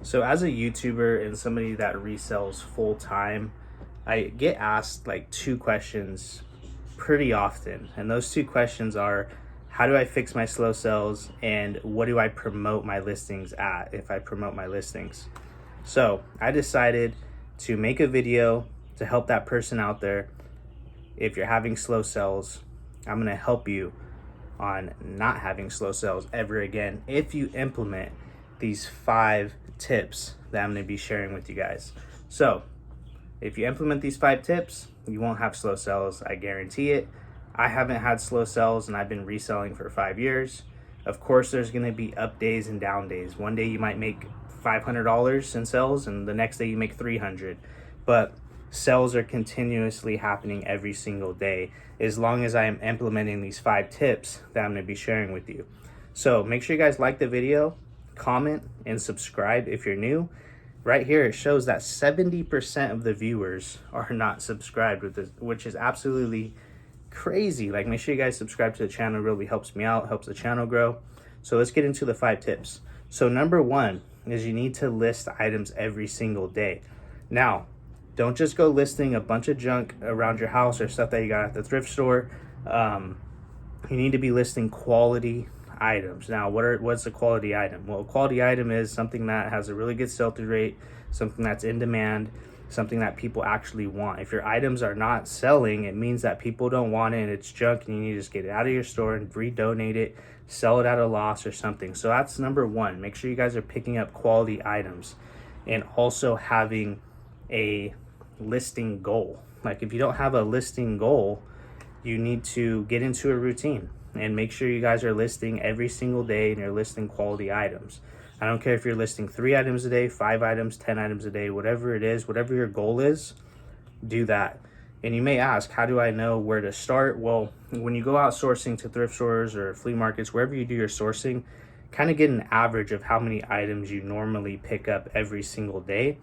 So as a YouTuber and somebody that resells full time, I get asked like two questions pretty often. And those two questions are, how do I fix my slow sales, and what do I promote my listings at if I promote my listings? So I decided to make a video to help that person out there. If you're having slow sales, I'm gonna help you on not having slow sales ever again if you implement these 5 tips that I'm going to be sharing with you guys. So if you implement these 5 tips, you won't have slow sales. I guarantee it. I haven't had slow sales and I've been reselling for 5 years. Of course, there's going to be up days and down days. One day you might make $500 in sales and the next day you make $300. But sales are continuously happening every single day as long as I am implementing these 5 tips that I'm going to be sharing with you. So make sure you guys like the video, comment, and subscribe if you're new. Right here it shows that 70% of the viewers are not subscribed with this, which is absolutely crazy. Like, make sure you guys subscribe to the channel. It really helps me out, helps the channel grow. So let's get into the 5 tips. So number 1 is you need to list items every single day. Now, don't just go listing a bunch of junk around your house or stuff that you got at the thrift store. You need to be listing quality items. Now, what's a quality item? Well, a quality item is something that has a really good sell-through rate, something that's in demand, something that people actually want. If your items are not selling, it means that people don't want it and it's junk, and you need to just get it out of your store and redonate it, sell it at a loss or something. So that's number 1. Make sure you guys are picking up quality items and also having a listing goal. Like, if you don't have a listing goal, you need to get into a routine and make sure you guys are listing every single day and you're listing quality items. I don't care if you're listing 3 items a day, 5 items, 10 items a day, whatever it is, whatever your goal is, do that. And you may ask, how do I know where to start? Well, when you go out sourcing to thrift stores or flea markets, wherever you do your sourcing, kind of get an average of how many items you normally pick up every single day.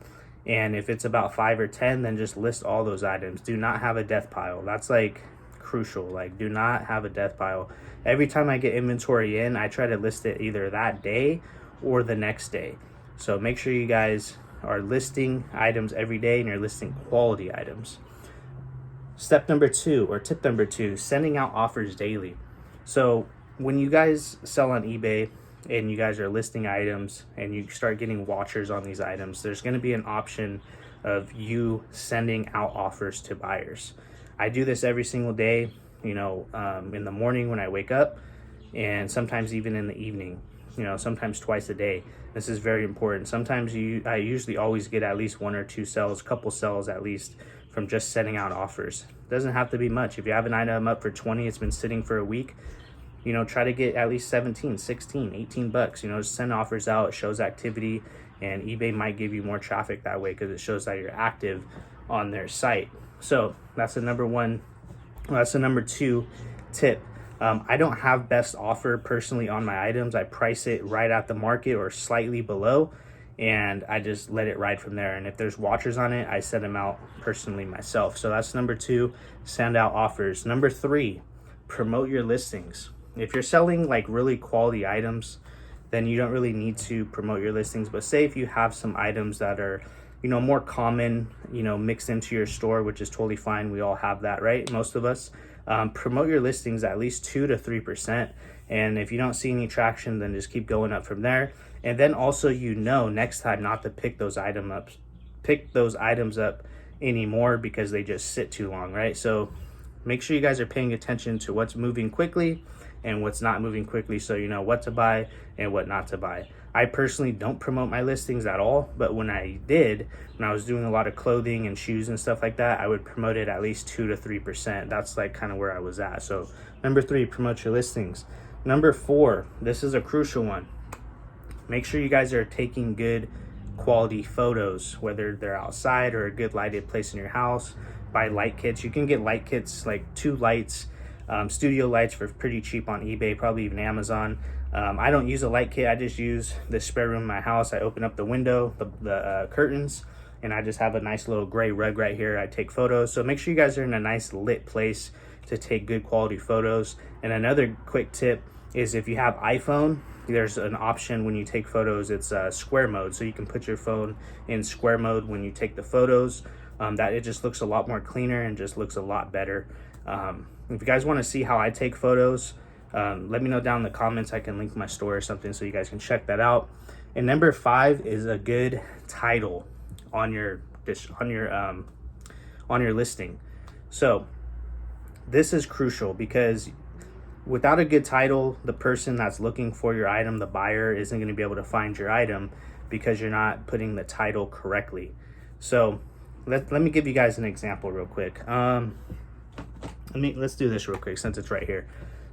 And if it's about 5 or 10, then just list all those items. Do not have a death pile. That's like crucial. Like, do not have a death pile. Every time I get inventory in, I try to list it either that day or the next day. So make sure you guys are listing items every day and you're listing quality items. Step number 2, or tip number 2, sending out offers daily. So when you guys sell on eBay and you guys are listing items and you start getting watchers on these items, there's going to be an option of you sending out offers to buyers. I do this every single day, in the morning when I wake up, and sometimes even in the evening, sometimes twice a day. This is very important. Sometimes I usually always get at least 1 or 2 sales, couple sales at least, from just sending out offers. It doesn't have to be much. If you have an item up for 20, it's been sitting for a week, try to get at least 17, 16, 18 bucks, just send offers out. It shows activity, and eBay might give you more traffic that way because it shows that you're active on their site. So that's the number 1. That's the number 2 tip. I don't have best offer personally on my items. I price it right at the market or slightly below, and I just let it ride from there. And if there's watchers on it, I send them out personally myself. So that's number 2, send out offers. Number 3, promote your listings. If you're selling like really quality items, then you don't really need to promote your listings. But say if you have some items that are more common, mixed into your store, which is totally fine. We all have that, right? Most of us. Promote your listings at least 2 to 3%. And if you don't see any traction, then just keep going up from there. And then also, next time not to pick those items up anymore because they just sit too long, right? So make sure you guys are paying attention to what's moving quickly and what's not moving quickly, so you know what to buy and what not to buy. I personally don't promote my listings at all, but when I was doing a lot of clothing and shoes and stuff like that, I would promote it at least 2 to 3%. That's like kind of where I was at. So number 3, promote your listings. Number 4, this is a crucial one. Make sure you guys are taking good quality photos, whether they're outside or a good lighted place in your house. Buy light kits. You can get light kits, like 2 lights, studio lights, for pretty cheap on eBay, probably even Amazon. I don't use a light kit. I just use the spare room in my house. I open up the window, the curtains, and I just have a nice little gray rug right here. I take photos. So make sure you guys are in a nice lit place to take good quality photos. And another quick tip is, if you have iPhone, there's an option when you take photos, it's square mode, so you can put your phone in square mode when you take the photos. That it just looks a lot more cleaner and just looks a lot better. If you guys want to see how I take photos, let me know down in the comments. I can link my store or something so you guys can check that out. And number 5 is a good title on your listing. So this is crucial, because without a good title, the person that's looking for your item, the buyer, isn't going to be able to find your item because you're not putting the title correctly. So let me give you guys an example real quick. Let's do this real quick since it's right here.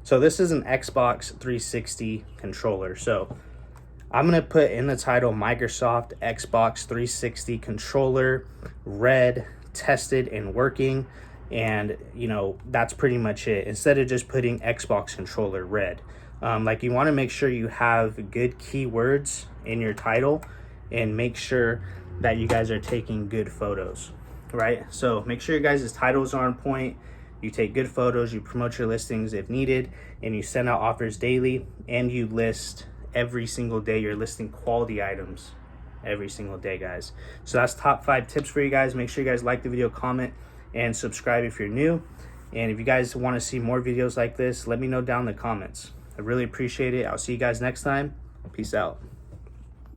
So this is an Xbox 360 controller. So I'm going to put in the title Microsoft Xbox 360 controller, red, tested and working. And you know, that's pretty much it, instead of just putting Xbox controller red. Like, you want to make sure you have good keywords in your title, and make sure that you guys are taking good photos, right? So make sure your guys' titles are on point, you take good photos, you promote your listings if needed, and you send out offers daily, and you list every single day. You're listing quality items every single day, guys. So that's top 5 tips for you guys. Make sure you guys like the video, comment, and subscribe if you're new. And if you guys want to see more videos like this, let me know down in the comments. I really appreciate it. I'll see you guys next time. Peace out.